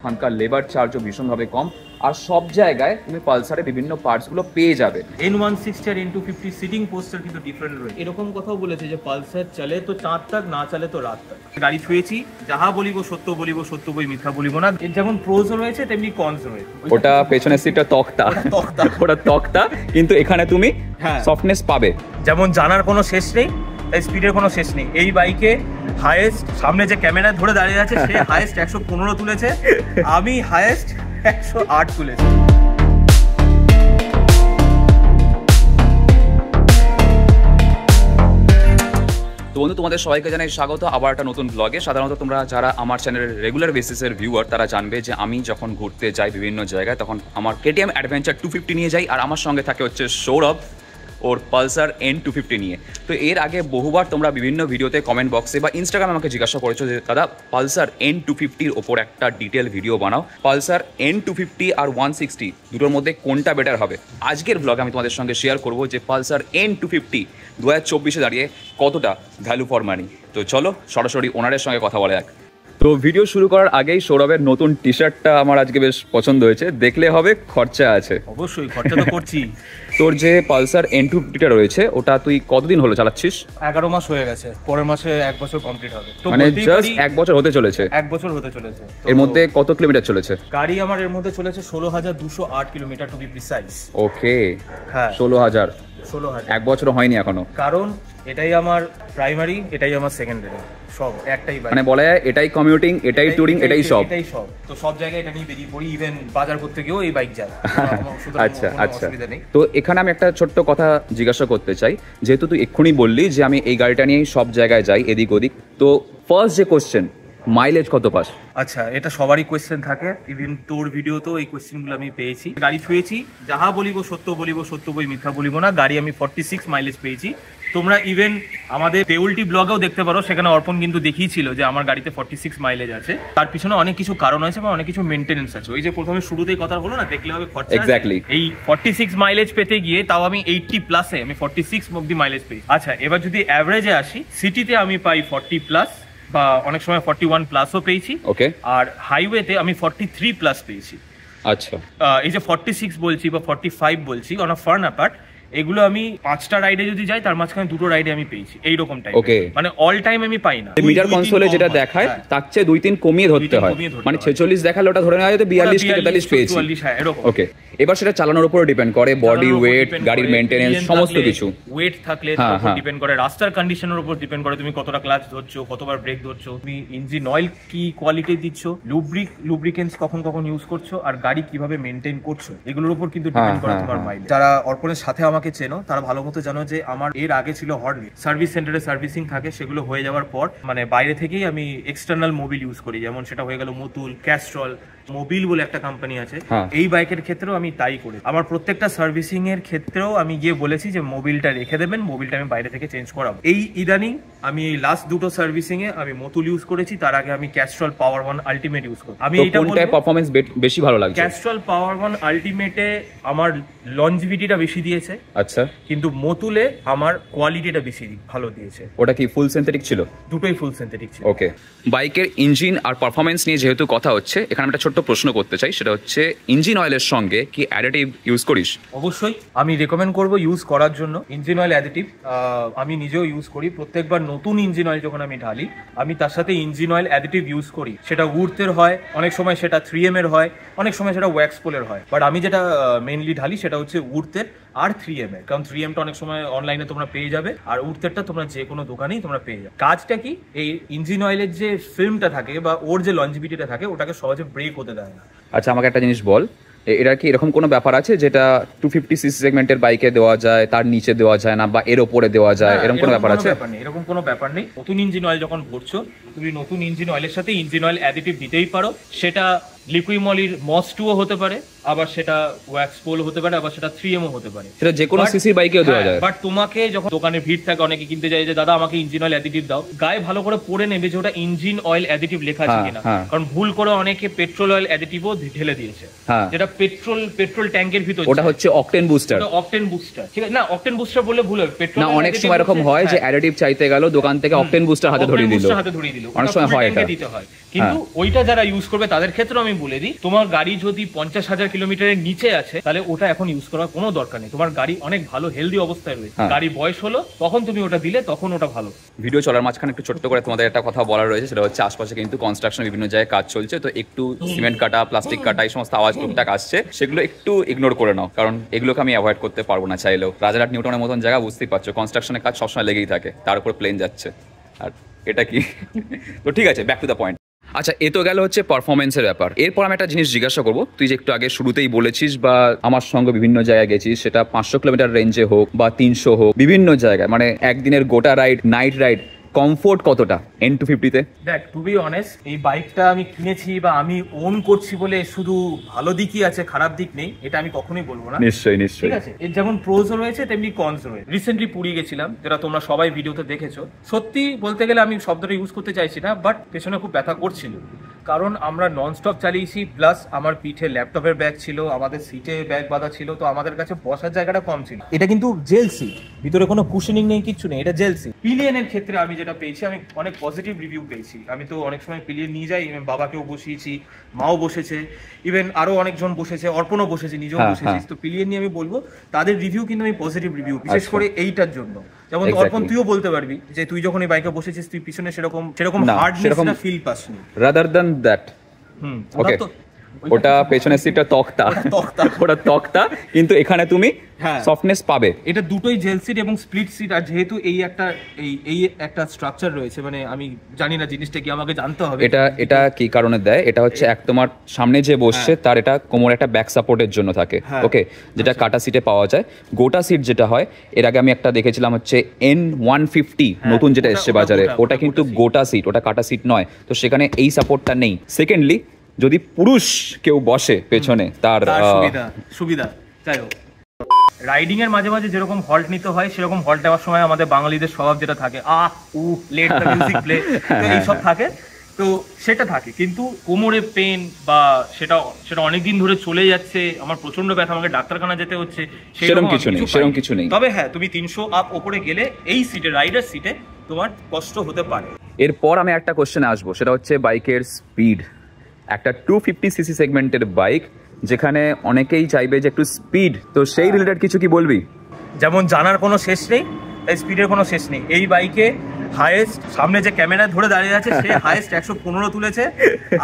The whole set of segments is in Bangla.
এখানকার লেবার চার্জও ভীষণভাবে কম, আর সব জায়গায় তুমি পালসারে বিভিন্ন পার্টসগুলো পেয়ে যাবে। N160 আর N250 সিটিং পোস্টার কিন্তু ডিফারেন্ট রয়েছে। এরকম কথাও বলেছে যে পালসার চলে তো চাঁদ তাক, না চলে তো রাত তাক। গাড়ি ছুঁয়েছি, যাহা বলিব সত্য বলিব, সত্য বই মিথ্যা বলিব না। যেমন প্রোজ রয়েছে তেমনি কনস রয়েছে। ওটা পেছনের সিটটা তক্তা, ওটা তক্তা, কিন্তু এখানে তুমি সফটনেস পাবে। যেমন জানার কোনো শেষ নেই, স্পিডের কোনো শেষ নেই। এই বাইকে হাইয়েস্ট, সামনে যে ক্যামেরা ধরে দাঁড়িয়ে আছে সে হাইয়েস্ট 115 তুলেছে, আমি হাইয়েস্ট 108 তুলেছি। তো বন্ধু, তোমাদের সবাইকে জানাই স্বাগত আবার একটা নতুন ব্লগে। সাধারণত তোমরা যারা আমার চ্যানেলের রেগুলার বেসিসের ভিউয়ার তারা জানবে যে আমি যখন ঘুরতে যাই বিভিন্ন জায়গায় তখন আমার KTM অ্যাডভেঞ্চার 250 নিয়ে যাই, আর আমার সঙ্গে থাকে হচ্ছে সৌরভ ওর পালসার N250 নিয়ে। তো এর আগে বহুবার তোমরা বিভিন্ন ভিডিওতে কমেন্ট বক্সে বা ইনস্টাগ্রামে আমাকে জিজ্ঞাসা করেছো যে দাদা পালসার N250-র ওপর একটা ডিটেল ভিডিও বানাও, পালসার N250 আর 160 দুটোর মধ্যে কোনটা বেটার হবে। আজকের ব্লগে আমি তোমাদের সঙ্গে শেয়ার করবো যে পালসার N250 2024-এ দাঁড়িয়ে কতটা ভ্যালু ফর মানি। তো চলো সরাসরি ওনারের সঙ্গে কথা বলা যাক। তো ভিডিও শুরু করার আগেই সৌরভের নতুন টি শার্টটা আমার আজকে বেশ পছন্দ হয়েছে, দেখলে হবে খরচা আছে। অবশ্যই খরচা তো করছি। তোর যে পালসার N250টা রয়েছে ওটা তুই কতদিন হলো চালাচ্ছিস? 11 মাস হয়ে গেছে, পরের মাসে 1 বছর কমপ্লিট হবে। তো মানে জাস্ট 1 বছর হতে চলেছে। 1 বছর হতে চলেছে। এর মধ্যে কত কিলোমিটার চলেছে? গাড়ি আমার এর মধ্যে চলেছে 16,208 কিলোমিটার টু বি প্রিসাইজ। ওকে, হ্যাঁ 16,000। 16,000 1 বছরও হয়নি এখনো। কারণ এটাই আমার প্রাইমারি, এটাই আমার সেকেন্ডারি, সব একটাই বাইক। মানে বলা যায় এটাই কমিউটিং, এটাই টুরিং, এটাই সব। তো সব জায়গায় এটা নিয়ে বেরিয়ে পড়ি, ইভেন বাজার করতে গিয়েও এই বাইক যায়। আচ্ছা আচ্ছা। তো এখানে আমি একটা ছোট্ট কথা জিজ্ঞাসা করতে চাই, যেহেতু তুই এক্ষুনি বললি যে আমি এই গাড়িটা নিয়েই সব জায়গায় যাই এদিক ওদিক, তো ফার্স্ট যে কোশ্চেন, মাইলেজ কত পাস? আচ্ছা, এটা সবারই কোয়েশ্চেন থাকে, ইভেন তোর ভিডিওতেও এই কোয়েশ্চেনগুলো আমি পেয়েছি। গাড়ি ছুঁয়েছি, যাহা বলিব সত্য বলিব, সত্য বই মিথ্যা বলিব না। গাড়ি আমি 46 মাইলেজ পেয়েছি। তোমরা ইভেন আমাদের পেউলটি ব্লগেও দেখতে পারো, সেখানে অর্পণ কিন্তু দেখিয়েছিল যে আমার গাড়িতে 46 মাইলেজ আছে। তার পিছনে অনেক কিছু কারণ আছে বা অনেক কিছু মেনটেনেন্স আছে। ওই যে প্রথমে শুরুতেই কথা হলো না, দেখলে হবে খরচা। এক্স্যাক্টলি। এই 46 মাইলেজ পেতে গিয়ে তাও আমি 80 প্লাসে আমি 46 অব্দি মাইলেজ পেয়েছি। আচ্ছা, এবার যদি অ্যাভারেজে আসি, সিটিতে আমি পাই 40 প্লাস বা অনেক সময় 41 প্লাসও পেয়েছি। ওকে। আর হাইওয়েতে আমি 43 প্লাস পেয়েছি। আচ্ছা, এই যে 46 বলছি বা 45 বলছি অন আ ফার্ন অ্যাপার্ট, এগুলো আমি 5টা রাইডে যদি যাই তার মাঝখানে 2টো রাইডে আমি পেয়েছি এইরকম টাইপ। মানে অল টাইম আমি পাই না। মিটার কনসোলে যেটা দেখায় তার চেয়ে 2-3 কমিয়ে ধরতে হয়। মানে 46 দেখালে ওটা ধরে নেওয়া হয় 42 কি 43 পেয়েছি। ওকে, এবার সেটা চালানোর উপর ডিপেন্ড করে, বডি ওয়েট, গাড়ির মেইনটেনেন্স, সমস্ত কিছু। ওয়েট থাকলে তার উপর ডিপেন্ড করে, রাস্তার কন্ডিশনের উপর ডিপেন্ড করে, তুমি কতটা ক্লাচ ধরছো, কতবার ব্রেক ধরছো, তুমি ইঞ্জিন অয়েল কি কোয়ালিটি দিচ্ছ, লুব্রিকেন্টস কখন কখন ইউজ করছো, আর গাড়ি কিভাবে মেইনটেইন করছো, এগুলোর উপর কিন্তু ডিপেন্ড করে তোমার মাইলেজ। যারা অর্পণের সাথে আমাকে চেনো তারা ভালো মতো জানো যে আমার এর আগে ছিল হর্লি সার্ভিস সেন্টারে সার্ভিসিং থাকে, সেগুলো হয়ে যাওয়ার পর মানে বাইরে থেকেই আমি এক্সটার্নাল মোবিল ইউজ করি, যেমন সেটা হয়ে গেল মতুল, ক্যাস্ট্রল, মোবিল বলে একটা কোম্পানি আছে। এই বাইকের ক্ষেত্রেও আমি তাই করি। আমার প্রত্যেকটা সার্ভিসিং এর ক্ষেত্রেও আমি গিয়ে বলেছি যে মোবিলটা রেখে দেবেন, মোবিলটা আমি বাইরে থেকে চেঞ্জ করাবো। এই ইদানিং আমি এই লাস্ট দুটো সার্ভিসিং এ আমি মতুল ইউজ করেছি, তার আগে আমি ক্যাস্ট্রল পাওয়ার 1 আলটিমেট ইউজ করি। আমি এইটা বলবো পারফরম্যান্স বেশি ভালো লাগছে। ক্যাস্ট্রল পাওয়ার 1 আলটিমেটে আমার লঞ্জিভিটিটা বেশি দিয়েছে। আচ্ছা, কিন্তু মতুলে আমার কোয়ালিটিটা বেশি ভালো দিয়েছে। ওটা কি ফুল সিনথেটিক ছিল? দুটোই ফুল সিনথেটিক ছিল। ওকে, বাইকের ইঞ্জিন আর পারফরম্যান্স নিয়ে যেহেতু কথা হচ্ছে, এখানে একটা ছোট্ট প্রশ্ন করতে চাই, সেটা হচ্ছে ইঞ্জিন অয়েলের সঙ্গে কি অ্যাডিটিভ ইউজ করিস? অবশ্যই আমি রেকমেন্ড করব ইউজ করার জন্য ইঞ্জিন অয়েল অ্যাডিটিভ। আমি নিজেও ইউজ করি। প্রত্যেকবার নতুন ইঞ্জিন অয়েল যখন আমি ঢালি আমি তার সাথে ইঞ্জিন অয়েল অ্যাডিটিভ ইউজ করি। সেটা উডের হয়, অনেক সময় সেটা 3M এর হয়, অনেক সময় সেটা ওয়্যাক্স পোলের হয়। বাট আমি যেটা মেইনলি ঢালি সেটা হচ্ছে উডের আর 3M এর, কারণ 3Mটা অনেক সময় অনলাইনে তোমরা পেয়ে যাবে, আর উডেরটা তোমরা যে কোনো দোকানেই তোমরা পেয়ে যাবে। কাজটা কি, এই ইঞ্জিন অয়েলের যে ফিল্মটা থাকে বা ওর যে লঞ্জিভিটিটা থাকে ওটাকে সহজে ব্রেক হতে দেয় না। আচ্ছা, আমাকে একটা জিনিস বল, এটা কি এরকম কোনো ব্যাপার আছে যেটা 250cc সেগমেন্টের বাইকে দেওয়া যায়, তার নিচে দেওয়া যায় না, বা এর ওপরে দেওয়া যায়, এরকম কোনো ব্যাপার আছে? এরকম কোনো ব্যাপার নেই। নতুন ইঞ্জিন অয়েল যখন ভরছো তুমি নতুন ইঞ্জিন অয়েলের সাথে ইঞ্জিন অয়েল অ্যাডিটিভ দিতেই পারো। সেটা লিকুইমলির মস 2ও হতে পারে, আবার সেটা ওয়্যাক্স পোল হতে পারে, আবার সেটা 3Mও হতে পারে। সেটা যে কোনো সিসির বাইকেও দেওয়া যায়। বাট তোমাকে যখন দোকানে ভিড় থাকে, অনেকে কিনতে যায় যে দাদা আমাকে ইঞ্জিন অয়েল অ্যাডিটিভ দাও, গায়ে ভালো করে পড়ে নেবে যে ওটা ইঞ্জিন অয়েল অ্যাডিটিভ লেখা আছে কিনা। কারণ ভুল করে অনেকে পেট্রোল অয়েল অ্যাডিটিভও ঢেলে দিয়েছে, যেটা পেট্রোল ট্যাঙ্কের ভিতর। ওটা হচ্ছে অকটেন বুস্টার। অকটেন বুস্টার, ঠিক আছে না? অকটেন বুস্টার বললে ভুল হবে। পেট্রোল না, অনেক সময় এরকম হয় যে অ্যাডিটিভ চাইতে গেল দোকান থেকে অকটেন বুস্টার হাতে ধরিয়ে দিল। অনেক সময় হয় এটা। কিন্তু ওইটা যারা ইউজ করবে তাদের ক্ষেত্রে আমি বলে দিই, তোমার গাড়ি যদি 50,000 কিলোমিটারের নিচে আছে তাহলে ওটা এখন ইউজ করার কোনো দরকার নেই। তোমার গাড়ি অনেক ভালো হেলদি অবস্থায় রয়েছে, গাড়ি বয়স হলো তখন তুমি ওটা দিলে তখন ওটা ভালো। ভিডিও চলার মাঝখানে একটু ছোট্ট করে তোমাদের একটা কথা বলার রয়েছে, সেটা হচ্ছে আশপাশে কিন্তু কনস্ট্রাকশন বিভিন্ন জায়গায় কাজ চলছে, তো একটু সিমেন্ট কাটা, প্লাস্টিক কাটা, এই সমস্ত আওয়াজ টুকটাক আসছে, সেগুলো একটু ইগনোর করে নাও, কারণ এগুলোকে আমি অ্যাভয়েড করতে পারবো না চাইলেও। রাজারহাট নিউটনের মতন জায়গা, বুঝতেই পারছো কনস্ট্রাকশনের কাজ সবসময় লেগেই থাকে, তার উপর প্লেন যাচ্ছে, আর এটা কি তো ঠিক আছে, ব্যাক টু দ্য পয়েন্ট। আচ্ছা, এ তো গেল হচ্ছে পারফরমেন্সের ব্যাপার। এরপর আমি একটা জিনিস জিজ্ঞাসা করবো, তুই যে একটু আগে শুরুতেই বলেছিস বা আমার সঙ্গে বিভিন্ন জায়গায় গেছিস, সেটা 500 কিলোমিটার রেঞ্জে হোক বা 300 হোক, বিভিন্ন জায়গায় মানে একদিনের গোটা রাইড, নাইট রাইড, কমফোর্ট কতটা N250 তে? দেখ, টু বি অনেস্ট, এই বাইকটা আমি কিনেছি বা আমি ওন করছি বলে শুধু ভালো দিকই আছে, খারাপ দিক নেই, এটা আমি কখনোই বলবো না। নিশ্চয়ই নিশ্চয়ই, ঠিক আছে। এর যেমন প্রোজও রয়েছে তেমনি কনস রয়েছে। রিসেন্টলি পুরী গেছিলাম, যেটা তোমরা সবাই ভিডিওতে দেখেছো। সত্যি বলতে গেলে আমি শব্দটা ইউজ করতে চাইছি না, বাট পেছনে খুব ব্যথা করছিল, কারণ আমরা ননস্টপ চালিয়েছি, প্লাস আমার পিঠে ল্যাপটপের ব্যাগ ছিল, আমাদের সিটে ব্যাগ বাঁধা ছিল, তো আমাদের কাছে বসার জায়গাটা কম ছিল। এটা কিন্তু জেল সিট, ভিতরে কোনো কুশনিং নেই, কিচ্ছু নেই, এটা জেল সিট। পিলিয়নের ক্ষেত্রে আমি যেটা পেয়েছি, আমি অনেক পজিটিভ রিভিউ পেয়েছি। আমি তো অনেক সময় পিলিয়ন নিয়ে যাই, বাবাকেও বসিয়েছি, মাও বসেছে, ইভেন আরো অনেকজন বসেছে, অর্পণও বসেছে, নিজেও বসেছিস। তো পিলিয়ন নিয়ে আমি বলবো তাদের রিভিউ কিন্তু আমি পজিটিভ রিভিউ, বিশেষ করে এইটার জন্য। যেমন অর্পণ, তুইও বলতে পারবি যে তুই যখন এই বাইকে বসেছিস তুই পিছনে সেরকম হার্ডনেসটা ফিল পাসনি। রাদার দ্যান দ্যাট, ওকে, ওটা পেছনের সিটটা তক্তা, ওটা তক্তা, কিন্তু এখানে তুমি সফটনেস পাবে। এটা দুটোই জেল সিট এবং স্প্লিট সিট, আর যেহেতু এই একটা স্ট্রাকচার রয়েছে, মানে আমি জানি না জিনিসটা কি, আমাকে জানতে হবে এটা কি কারণে দেয়। এটা হচ্ছে এক, তোমার সামনে যে বসছে তার এটা কোমর একটা ব্যাক সাপোর্টের জন্য থাকে, ওকে, যেটা কাটা সিটে পাওয়া যায়। গোটা সিট যেটা হয়, এর আগে আমি একটা দেখেছিলাম হচ্ছে N150 নতুন যেটা এসছে বাজারে, ওটা কিন্তু গোটা সিট, ওটা কাটা সিট নয়, তো সেখানে এই সাপোর্টটা নেই। সেকেন্ডলি, যদি পুরুষ কেউ বসে পেছনে, তার সুবিধা। যাই হোক, রাইডিং এর মাঝে মাঝে যেরকম হল্ট নিতে হয়, সেরকম হল্ট নেওয়ার সময় আমাদের বাঙালিদের স্বভাব যেটা থাকে, লেট দ্য মিউজিক প্লে, এইসব থাকে, তো সেটা থাকে। কিন্তু কোমরে পেন বা সেটা অনেকদিন ধরে চলে যাচ্ছে, আমার প্রচন্ড ব্যথা, আমাকে ডাক্তারখানা যেতে হচ্ছে, সেরকম কিছু নেই। তবে হ্যাঁ, তুমি 300 আপ ওপরে গেলে এই সিটে, রাইডার সিটে, তোমার কষ্ট হতে পারে। এরপর আমি একটা কোশ্চেনে আসবো, সেটা হচ্ছে বাইকের স্পিড। একটা 250 সিসি সেগমেন্টের বাইক, যেখানে অনেকেই চাইবে যে একটু স্পিড, তো সেই রিলেটেড কিছু কি বলবি? যেমন জানার কোনো শেষ নেই, স্পিডের কোনো শেষ নেই। এই বাইকে হাইয়েস্ট, সামনে যে ক্যামেরা ধরে দাঁড়িয়ে আছে সে হাইয়েস্ট 115 তুলেছে,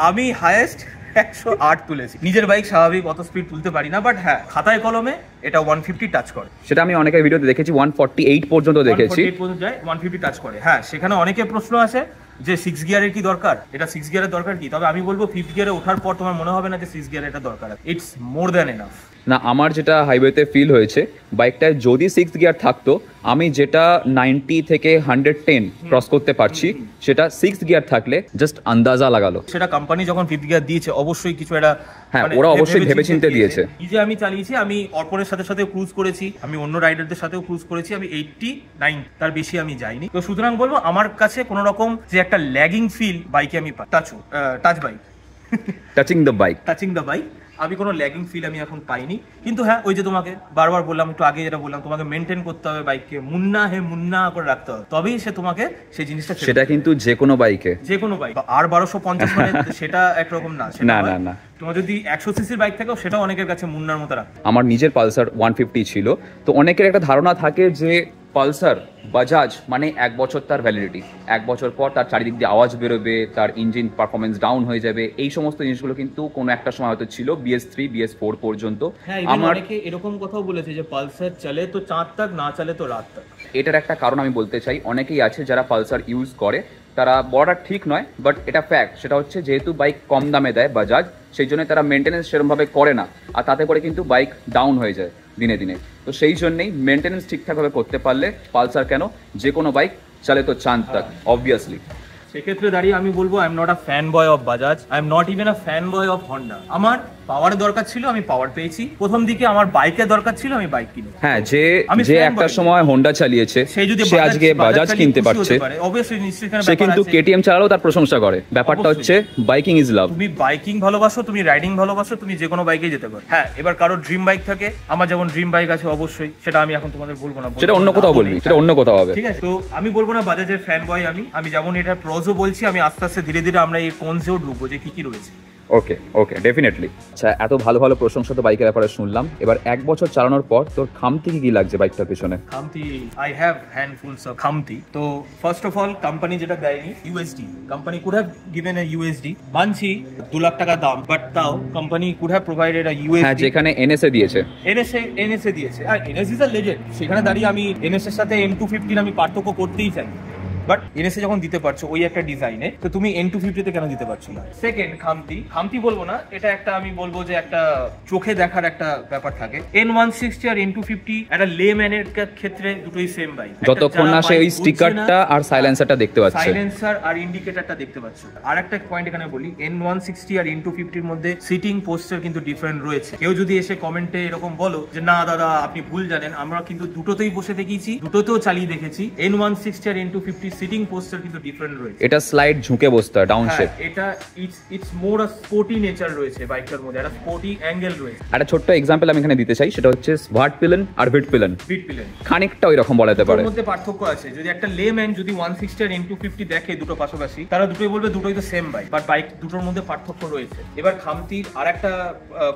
আমি হাইয়েস্ট 108 তুলেছি। নিজের বাইক স্বাভাবিক অত স্পিড তুলতে পারি না, বাট হ্যাঁ, খাতায় কলমে এটা 150 টাচ করে। সেটা আমি অনেকের ভিডিওতে দেখেছি, 148 পর্যন্ত দেখেছি, 148 পর্যন্ত যায়, 150 টাচ করে। হ্যাঁ, সেখানে অনেকের প্রশ্ন আছে যে 6 গিয়ারের কি দরকার, এটা 6 গিয়ারের দরকার কি? তবে আমি বলবো 5th গিয়ারে ওঠার পর তোমার মনে হবে না যে 6 গিয়ারে এটা দরকার, ইটস মোর দ্যান এনাফ। না, আমার যেটা হাইওয়েতে ফিল হয়েছে, বাইকটায় যদি 6 গিয়ার থাকতো, আমি যেটা 90 থেকে 110 ক্রস করতে পারছি, সেটা 6 গিয়ার থাকলে জাস্ট আন্দাজা লাগালো। সেটা কোম্পানি যখন 5th গিয়ার দিয়েছে, অবশ্যই কিছু একটা, হ্যাঁ, ওরা অবশ্যই ভেবেচিন্তে দিয়েছে। নিজে আমি চালিয়েছি, আমি অর্পণের সাথে সাথে ক্রুজ করেছি, আমি অন্য রাইডারদের সাথেও ক্রুজ করেছি, আমি 89, তার বেশি আমি যাইনি। তো সুতরাং বলবো, আমার কাছে কোনো রকম যে একটা ল্যাগিং ফিল বাইকে আমি পাই, টাচিং দ্য বাইক, আমি কোনো ল্যাগিং ফিল আমি এখন পাইনি। কিন্তু হ্যাঁ, ওই যে তোমাকে বারবার বললাম, একটু আগে যেটা বললাম, তোমাকে মেনটেন করতে হবে বাইককে, মুন্না করে রাখতে হবে, তবেই সে তোমাকে সেই জিনিসটা, সেটা কিন্তু যে কোনো বাইক, আর 1250 মানে সেটা একরকম না, না। তোমার যদি 100 সিসির বাইক থাকেও, সেটাও অনেকের কাছে মুন্নার মতো রাখে। আমার নিজের পালসার 150 ছিল, তো অনেকের একটা ধারণা থাকে যে পালসার, বাজাজ মানে 1 বছর তার ভ্যালিডিটি, 1 বছর পর তার চারিদিক দিয়ে আওয়াজ বেরোবে, তার ইঞ্জিন পারফরমেন্স ডাউন হয়ে যাবে, এই সমস্ত জিনিসগুলো কিন্তু কোনো একটা সময় হয়তো ছিল BS3 BS4 পর্যন্ত। আমার অনেকে এরকম কথাও বলেছে যে পালসার চলে তো চাঁদ তাক, না চলে তো রাত তাক। এটার একটা কারণ আমি বলতে চাই, অনেকেই আছে যারা পালসার ইউজ করে, তারা বড়টা ঠিক নয়, বাট এটা ফ্যাক্ট। সেটা হচ্ছে, যেহেতু বাইক কম দামে দেয় বাজাজ, সেই জন্য তারা মেনটেনেন্স সেরকমভাবে করে না, আর তাতে করে কিন্তু বাইক ডাউন হয়ে যায় দিনে দিনে। তো সেই জন্যই মেনটেনেন্স ঠিকঠাকভাবে করতে পারলে পালসার কেন, যে কোনো বাইক চলে তো চাঁদ তাক, অবভিয়াসলি। সেক্ষেত্রে দাঁড়িয়ে আমি বলবো, I am not a fan boy of Bajaj, I am not even a fan boy of Honda. আমার পাওয়ার দরকার ছিল, আমি পাওয়ার পেয়েছি। প্রথম দিকে আমার বাইকের দরকার ছিল, আমি বাইক কিনি। হ্যাঁ, যে একটা সময় হোন্ডা চালিয়েছে, সে আজকে বাজাজ কিনতে পারছে, অবভিয়াসলি নিশ্চয়ই সে কিন্তু কেটিএম চালালেও তার প্রশংসা করে। ব্যাপারটা হচ্ছে বাইকিং ইজ লাভ। তুমি বাইকিং ভালোবাসো, তুমি রাইডিং ভালোবাসো, তুমি যে কোনো বাইকে যেতে পারো। হ্যাঁ, এবার কারো ড্রিম বাইক থাকে, আমার যেমন ড্রিম বাইক আছে, অবশ্যই সেটা আমি এখন তোমাদের বলবো না, সেটা অন্য কোথাও বলবি, সেটা অন্য কোথাও হবে, ঠিক আছে? তো আমি বলবো না বাজাজের ফ্যান বয় আমি যেমন এটার প্রোজ প্রোজও বলছি, আমি আস্তে আস্তে ধীরে ধীরে আমরা এই কনসেও ঢুকবো যে কি কি রয়েছে। ওকে ওকে, ডেফিনেটলি। আচ্ছা, এত ভালো ভালো প্রশংসা তো বাইকের ব্যাপারে শুনলাম, এবার 1 বছর চালানোর পর তোর খামতি কি লাগছে বাইকটার পিছনে? খামতি, আই হ্যাভ হ্যান্ডফুলস অফ খামতি। তো ফার্স্ট অফ অল, কোম্পানি যেটা দেয়নি USD, company could have given a USD. মানছি 2 লাখ টাকা দাম, বাট তাও company could have provided a USD. হ্যাঁ, যেখানে এনএসএ দিয়েছে, এনএসএ দিয়েছে, আর এনএস ইজ আ লেজেন্ড। সেখানে দাঁড়িয়ে আমি এনএস এর সাথে N250 আমি পার্থক্য করতেই চাই, বাট এনএসএ যখন দিতে পারছো ওই একটা ডিজাইনে, তো তুমি N250 তে কেন দিতে পারছো না? সেকেন্ড, খামতি বলবো না, এটা একটা আমি বলবো যে একটা চোখে দেখার একটা ব্যাপার থাকে। N160 আর N250 একটা লেম্যানের ক্ষেত্রে দুটোই সেম বাইক, যতক্ষণ না সে ওই স্টিকারটা আর সাইলেন্সারটা দেখতে পাচ্ছে, সাইলেন্সার আর ইন্ডিকেটরটা দেখতে পাচ্ছ। আর একটা পয়েন্ট এখানে বলি, N160 আর N250 এর মধ্যে সিটিং পোস্টার কিন্তু ডিফারেন্ট রয়েছে। কেউ যদি এসে কমেন্টে এরকম বলো যে না দাদা আপনি ভুল জানেন, আমরা কিন্তু দুটোতেই বসে দেখিয়েছি, দুটোতেও চালিয়ে দেখেছি, N160 আর N250 সিটিং পোস্টার কিন্তু ডিফারেন্ট রয়েছে। এটা স্লাইড ঝুঁকে বসতে হয়, ডাউন শেপ। এটা it's more a sporty nature রয়েছে বাইকটার মধ্যে, একটা স্পোর্টি অ্যাঙ্গেল রয়েছে। একটা ছোট্ট এক্সাম্পল আমি এখানে দিতে চাই, সেটা হচ্ছে ভার্ট পিলন আর ভিট পিলন। খানিকটা ওই রকম বলা যেতে পারে, এর মধ্যে পার্থক্য আছে। যদি একটা লেম্যান যদি 160 আর N250 দেখে দুটো পাশাপাশি, তারা দুটোই বলবে দুটোই তো সেম বাইক, বাট বাইক দুটোর মধ্যে পার্থক্য রয়েছে। এবার খামতির আরেকটা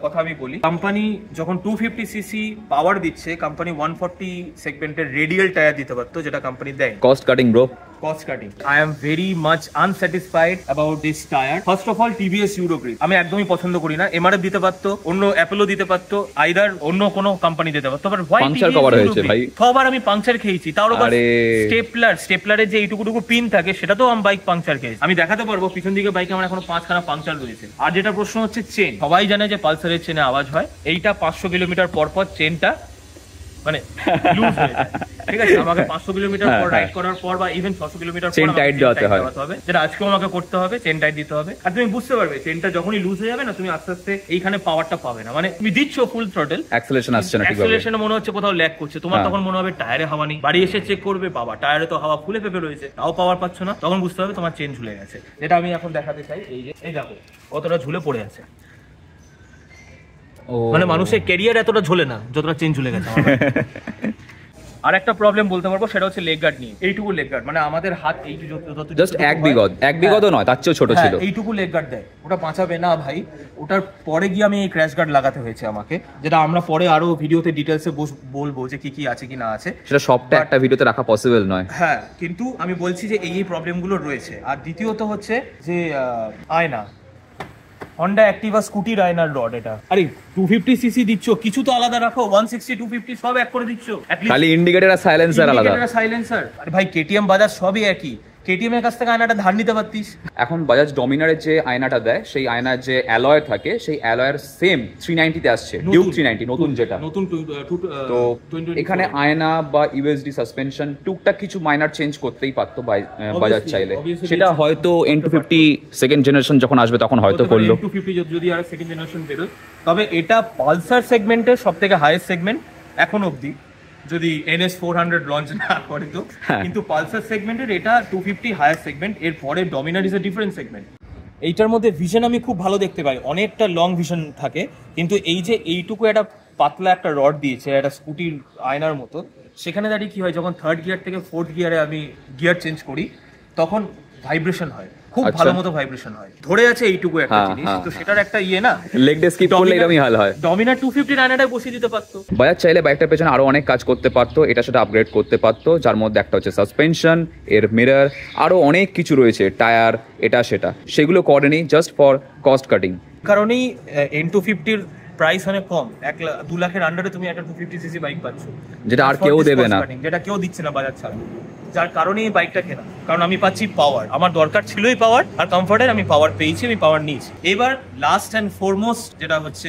কথা আমি বলি, কোম্পানি যখন 250 সিসি পাওয়ার দিচ্ছে, কোম্পানি 140 সেগমেন্টের রেডিয়াল টায়ার দিতে পারতো, যেটা কোম্পানি দেয়। Cost cutting bro, cost cutting. I am very much unsatisfied about this tire. First of all, TVS Euro Grip আমি একদমই পছন্দ করি না। MRF দিতে পারতো, অন্য অ্যাপোলো দিতে পারতো, আইদার অন্য কোনো কোম্পানি দিতে পারতো। বাট হোয়াই পাংচার কভার হয়েছে ভাই, সবার আমি পাংচার খেয়েছি। তাও আবার স্টেপলারের যে এইটুকু পিন থাকে, সেটা তো আমি বাইক পাংচার খেয়েছি। আমি দেখাতে পারবো পিছন দিকে বাইকে আমার এখনো 5খানা পাংচার রয়েছে। আর যেটা প্রশ্ন হচ্ছে চেন, সবাই জানে যে পালসারের চেনে আওয়াজ হয়। এইটা 500 কিলোমিটার পর পর চেনটা মানে লুজ হয়ে যায়। ঠিক আছে, আমাকে 500 কিলোমিটার পর রাইড করার পর বা ইভেন 600 কিলোমিটার পর চেন টাইট দেওয়াতে হবে, যেটা আজকেও আমাকে করতে হবে, চেন টাইট দিতে হবে। আর তুমি বুঝতে পারবে চেনটা যখনই লুজ হয়ে যাবে না, তুমি আস্তে আস্তে এইখানে পাওয়ারটা পাবে না। মানে তুমি দিচ্ছ ফুল থ্রটল, অ্যাক্সেলারেশন আসছে না ঠিকভাবে, অ্যাক্সেলারেশনে মনে হচ্ছে কোথাও ল্যাগ করছে। তোমার তখন মনে হবে টায়ারে হাওয়া নেই, বাড়ি এসে চেক করবে, বাবা টায়ারে তো হাওয়া ফুলে পেপে রয়েছে, তাও পাওয়ার পাচ্ছ না। তখন বুঝতে হবে তোমার চেন ঝুলে গেছে। যেটা আমি এখন দেখাতে চাই, এই যে এই দেখো কতটা ঝুলে পড়ে আছে। মানে মানুষের ক্যারিয়ার এতটা ঝোলে না যতটা চেন ঝুলে গেছে। আর একটা প্রবলেম বলতে পারবো, সেটা হচ্ছে লেগ গার্ড নিয়ে। এইটুকু লেগ গার্ড, মানে আমাদের হাত এইটুকু জাস্ট এক বিগত নয়, তার চেয়েও ছোট ছিল। এইটুকু লেগ গার্ড দেয়, ওটা বাঁচাবে না ভাই। ওটার পরে গিয়ে আমি এই ক্র্যাশ গার্ড লাগাতে হয়েছে আমাকে, যেটা আমরা পরে আরো ভিডিওতে ডিটেলসে বলবো যে কি কি আছে কি না আছে। সেটা সবটা একটা ভিডিওতে রাখা পসিবল নয়। হ্যাঁ, কিন্তু আমি বলছি যে এই প্রবলেমগুলো রয়েছে। আর দ্বিতীয়ত হচ্ছে যে আয়না, হন্ডা অ্যাক্টিভা স্কুটির আয়নার রড। এটা আরে 250 সিসি দিচ্ছ, কিছু তো আলাদা রাখো। 160 250 সব এক করে দিচ্ছ, খালি ইন্ডিকেটর আর সাইলেন্সার আলাদা। আরে ভাই কেটিএম বাজাজ সবই একই, কেটিএম এর কাছ থেকে আয়নাটা ধার নিতে পারতিস। এখন বাজাজ ডমিনারের যে আয়নাটা দেয়, সেই আয়নার যে অ্যালয় থাকে, সেই অ্যালয়ের সেম 390 তে আসছে, ডিউক 390 নতুন, যেটা নতুন। তো এখানে আয়না বা ইউএসডি সাসপেনশন টুকটাক কিছু মাইনার চেঞ্জ করতেই পারতো বাজাজ চাইলে। সেটা হয়তো N250 সেকেন্ড জেনারেশন যখন আসবে তখন হয়তো করলো। N250 যদি আর সেকেন্ড জেনারেশন বেরোয়, তবে এটা পালসার সেগমেন্টের সবথেকে হাইয়েস্ট সেগমেন্ট এখন অবধি, যদি NS400 লঞ্চ না করে তো। কিন্তু পালসার সেগমেন্টের এটা 250 হায়ার সেগমেন্ট, এর পরে Dominar is a different segment. এইটার মধ্যে ভিশন আমি খুব ভালো দেখতে পাই, অনেকটা লং ভিশন থাকে। কিন্তু এই যে এইটুকু একটা পাতলা একটা রড দিয়েছে, একটা স্কুটির আয়নার মতো, সেখানে দাঁড়িয়ে কি হয়, যখন 3rd গিয়ার থেকে 4th গিয়ারে আমি গিয়ার চেঞ্জ করি, তখন ভাইব্রেশন হয়, খুব ভালো মতো ভাইব্রেশন হয়। ধরে আছে এইটুকু একটা জিনিস, তো সেটার একটা না, লেগ ডে স্কিপ করলে এরকমই হাল হয়। ডমিনার 250 আয়নাটাই বসিয়ে দিতে পারতো। বাজাজ চাইলে বাইকটার পেছনে আরো অনেক কাজ করতে পারতো, এটা সেটা আপগ্রেড করতে পারতো, যার মধ্যে একটা হচ্ছে সাসপেনশন, এর মিরর, আরো অনেক কিছু রয়েছে, টায়ার, এটা সেটা, সেগুলো করেনি জাস্ট ফর কস্ট কাটিং। কারণেই N250 প্রাইস অনেক কম, 2 লাখের আন্ডারে তুমি একটা 250 সিসি বাইক পাচ্ছ, যেটা আর কেউ দেবে না, যেটা কেউ দিচ্ছে না বাজাজ ছাড়া। যার কারণে এই বাইকটা কেনা, কারণ আমি পাচ্ছি পাওয়ার, আমার দরকার ছিলই পাওয়ার, আর কমফর্টের আমি পাওয়ার পেয়েছি, আমি পাওয়ার নিয়েছি। এবার লাস্ট অ্যান্ড ফরমোস্ট যেটা হচ্ছে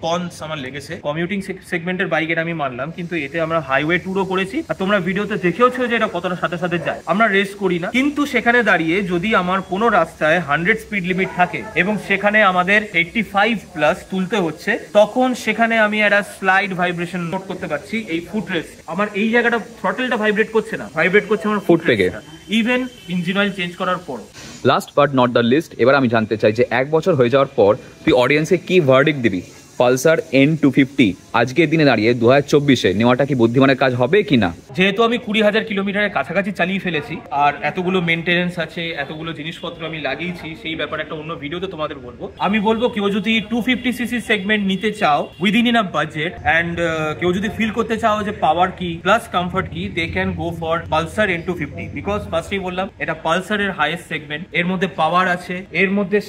কনস আমার লেগেছে, কমিউটিং সেগমেন্টের বাইক এটা আমি মানলাম, কিন্তু এতে আমরা হাইওয়ে ট্যুরও করেছি, আর তোমরা ভিডিওতে দেখেওছো যে এটা কতটা সাথে সাথে যায়। আমরা রেস করি না, কিন্তু সেখানে দাঁড়িয়ে যদি আমার কোনো রাস্তায় 100 স্পিড লিমিট থাকে এবং সেখানে আমাদের 85 প্লাস তুলতে হচ্ছে, তখন সেখানে আমি একটা স্লাইড ভাইব্রেশন নোট করতে পারছি। এই ফুট রেস, আমার এই জায়গাটা থ্রটলটা ভাইব্রেট করছে না, ভাইব্রেট করছে আমার ফুট পেগে, ইভেন ইঞ্জিন অয়েল চেঞ্জ করার পর। Last but not the least, এবার আমি জানতে চাই যে 1 বছর হয়ে যাওয়ার পর তুই অডিয়েন্সে কি ভার্ডিক্ট দিবি পালসার N250 আজকের দিনে দাঁড়িয়ে 2024-এ নেওয়াটা কি বুদ্ধিমানের কাজ হবে কি না? যেহেতু আমি 20,000 কিলোমিটারের কাছাকাছি চালিয়ে ফেলেছি আর এতগুলো মেনটেনেন্স আছে, এতগুলো জিনিসপত্র আমি লাগিয়েছি, সেই ব্যাপারে একটা অন্য ভিডিওতে তোমাদের বলবো। আমি বলবো কেউ যদি 250cc সেগমেন্ট নিতে চাও within in a budget and কেউ যদি ফিল করতে চাও যে পাওয়ার কি প্লাস কমফর্ট কি, they can go for Pulsar N250 because ফার্স্টেই বললাম এটা পালসারের হাইয়েস্ট সেগমেন্ট, এর মধ্যে পাওয়ার আছে, এর মধ্যে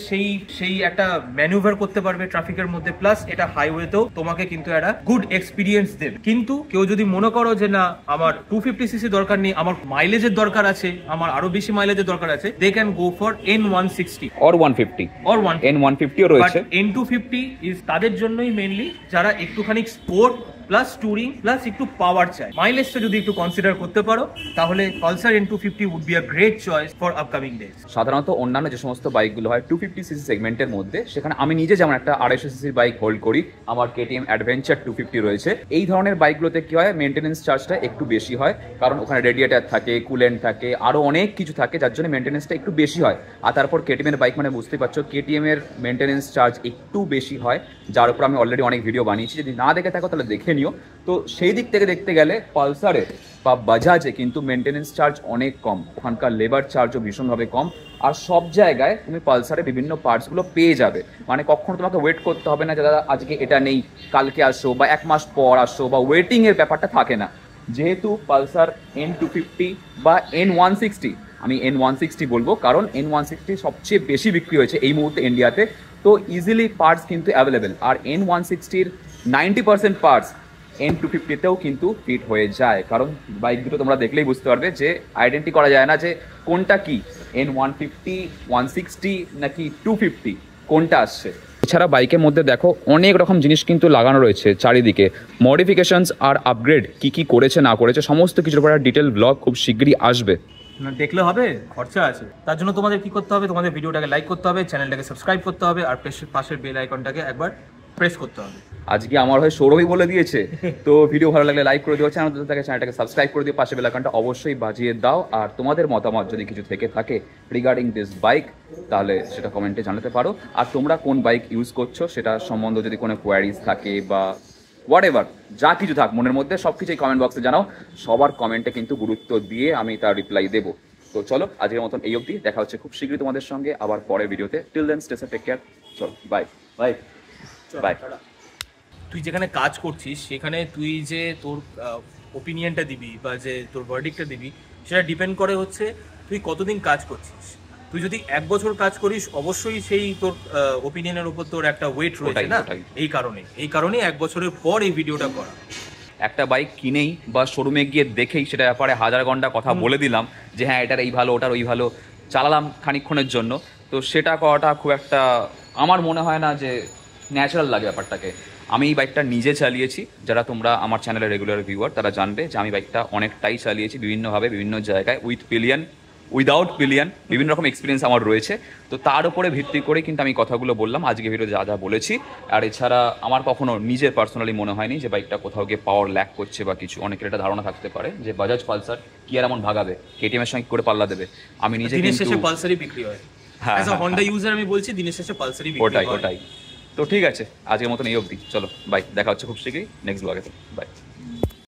সেই একটা ম্যানুভার করতে পারবে ট্রাফিকের মধ্যে, প্লাস এটা হাইওয়েতেও তোমাকে কিন্তু একটা গুড এক্সপিরিয়েন্স দেবে। কিন্তু কেউ যদি মনে করো যে না আমার 250cc দরকার নেই, আমার মাইলেজের দরকার আছে, আমার আরো বেশি মাইলেজের দরকার আছে, they can go for N160 or 150 or 150 N150 ও রয়েছে। N250 ইজ তাদের জন্যই মেইনলি যারা একটুখানি স্পোর্ট প্লাস টুরিং প্লাস একটু পাওয়ার চাই। মাইলেজটা যদি একটু কনসিডার করতে পারো তাহলে Pulsar N250 would be a great choice for upcoming days. সাধারণত অন্যান্য যে সমস্ত বাইকগুলো হয় 250cc সেগমেন্টের মধ্যে, সেখানে আমি নিজে যেমন একটা 250cc বাইক হোল্ড করি, আমার KTM অ্যাডভেঞ্চার 250 রয়েছে। এই ধরনের বাইকগুলোতে কি হয়, মেনটেনেন্স চার্জটা একটু বেশি হয়, কারণ ওখানে রেডিয়েটার থাকে, কুলেন্ট থাকে, আরও অনেক কিছু থাকে, যার জন্য মেনটেনেন্সটা একটু বেশি হয়। আর তারপর KTM এর বাইক মানে বুঝতেই পারছো, KTM এর মেনটেনেন্স চার্জ একটু বেশি হয়, যার উপর আমি অলরেডি অনেক ভিডিও বানিয়েছি, যদি না দেখে থাকো তাহলে দেখে নিও। তো সেই দিক থেকে দেখতে গেলে পালসারে বা বাজাজে কিন্তু মেনটেনেন্স চার্জ অনেক কম, ওখানকার লেবার চার্জও ভীষণভাবে কম, আর সব জায়গায় তুমি পালসারে বিভিন্ন পার্টসগুলো পেয়ে যাবে। মানে কখনো তোমাকে ওয়েট করতে হবে না যে দাদা আজকে এটা নেই কালকে আসো বা 1 মাস পর আসো, বা ওয়েটিংয়ের ব্যাপারটা থাকে না। যেহেতু পালসার N250 বা N160, আমি N160 বলবো কারণ N160 সবচেয়ে বেশি বিক্রি হয়েছে এই মুহূর্তে ইন্ডিয়াতে, তো ইজিলি পার্টস কিন্তু অ্যাভেলেবেল। আর N160-র 90% পার্টস N250-তেও কিন্তু ফিট হয়ে যায়, কারণ বাইক দুটো তোমরা দেখলেই বুঝতে পারবে যে আইডেন্টি করা যায় না যে কোনটা কি N150, 160 নাকি 250 কোনটা আসছে। এছাড়া বাইকের মধ্যে দেখো অনেক রকম জিনিস কিন্তু লাগানো রয়েছে চারিদিকে, মডিফিকেশনস আর আপগ্রেড কি কি করেছে না করেছে সমস্ত কিছুর উপর ডিটেল ব্লগ খুব শীঘ্রই আসবে। না দেখলে হবে, খরচা আছে। তার জন্য তোমাদের কি করতে হবে, তোমাদের ভিডিওটাকে লাইক করতে হবে, চ্যানেলটাকে সাবস্ক্রাইব করতে হবে, আর পাশের বেল আইকনটাকে একবার প্রেস করতে হবে। আজকে আমার হয়ে সৌরভই বলে দিয়েছে, তো ভিডিও ভালো লাগলে লাইক করে দিও, চ্যানেলটাকে সাবস্ক্রাইব করে দিও, পাশে বেল আইকনটা অবশ্যই বাজিয়ে দাও। আর তোমাদের মতামত যদি কিছু থেকে থাকে রিগার্ডিং দিস বাইক তাহলে সেটা কমেন্টে জানাতে পারো। আর তোমরা কোন বাইক ইউজ করছো সেটা সম্বন্ধে যদি কোনো কোয়ারিজ থাকে বা হোয়াট এভার যা কিছু থাক মনের মধ্যে, সব কিছুই কমেন্ট বক্সে জানাও। সবার কমেন্টে কিন্তু গুরুত্ব দিয়ে আমি তার রিপ্লাই দেবো। তো চলো আজকের মতন এই অবধি, দেখা হচ্ছে খুব শীঘ্রই তোমাদের সঙ্গে আবার পরের ভিডিওতে। Till then stay safe, take care, চলো বাই বাই বাই। তুই যেখানে কাজ করছিস সেখানে তুই যে তোর ওপিনিয়নটা দিবি বা যে তোর ভার্ডিক্টটা দিবি সেটা ডিপেন্ড করে হচ্ছে তুই কতদিন কাজ করছিস। তুই যদি 1 বছর কাজ করিস অবশ্যই সেই তোর ওপিনিয়নের উপর তোর একটা ওয়েট রয়েছে না, এই কারণেই 1 বছরের পর এই ভিডিওটা করা। একটা বাইক কিনেই বা শোরুমে গিয়ে দেখেই সেটা ব্যাপারে 1000 ঘন্টা কথা বলে দিলাম যে হ্যাঁ এটার এই ভালো ওটার ওই ভালো, চালালাম খানিকক্ষণের জন্য, তো সেটা করাটা খুব একটা আমার মনে হয় না যে ন্যাচারাল লাগে ব্যাপারটাকে। আমি এই বাইকটা নিজে চালিয়েছি, যারা তোমরা আমার চ্যানেলের রেগুলার ভিউয়ার তারা জানবে যে আমি বাইকটা অনেকটাই চালিয়েছি বিভিন্নভাবে বিভিন্ন জায়গায়, উইথ পিলিয়ন উইদাউট পিলিয়ন, বিভিন্ন রকম এক্সপিরিয়েন্স আমার রয়েছে। তো তার উপরে ভিত্তি করে কিন্তু আমি কথাগুলো বললাম আজকে ভিডিও যা যা বলেছি। আর এছাড়া আমার কখনো নিজের পার্সোনালি মনে হয়নি যে বাইকটা কোথাও গিয়ে পাওয়ার ল্যাক করছে বা কিছু। অনেকের একটা ধারণা থাকতে পারে যে বাজাজ পালসার কি আর এমন ভাগাবে, KTM এর সঙ্গে করে পাল্লা দেবে। আমি নিজে দিনের শেষে পালসারই বিক্রি হয়, অ্যাজ আ হন্ডা ইউজার আমি বলছি দিনের শেষে পালসারই বিক্রি হয়। ওটাই। তো ঠিক আছে আজকের মতন এই অবধি, চলো বাই, দেখা হচ্ছে খুব শীঘ্রই নেক্সট ব্লগে। বাই।